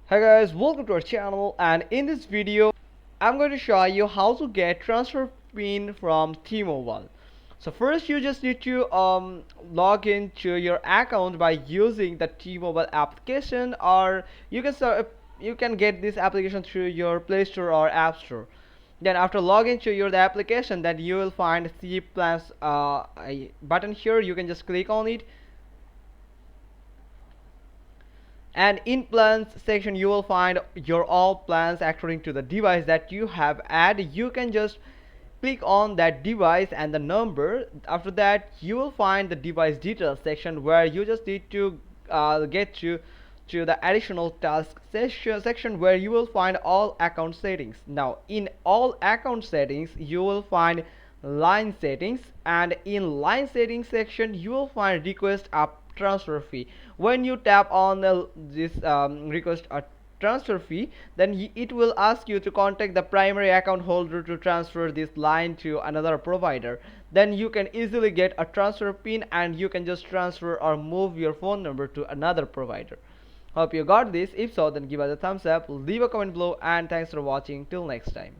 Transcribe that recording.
Hi guys, welcome to our channel, and in this video I'm going to show you how to get transfer pin from T-Mobile. So first you just need to log into your account by using the T-Mobile application, or you can get this application through your Play Store or App Store. Then after logging to your the application, then you will find C plans a button here. You can just click on it, and in plans section you will find your all plans according to the device that you have added. You can just click on that device and the number. After that you will find the device details section where you just need to get to the additional task section where you will find all account settings. Now in all account settings you will find line settings, and in line settings section you will find request a transfer fee. When you tap on this request a transfer fee, then it will ask you to contact the primary account holder to transfer this line to another provider. Then you can easily get a transfer pin and you can just transfer or move your phone number to another provider. Hope you got this. If so, then give us a thumbs up, leave a comment below, and thanks for watching. Till next time.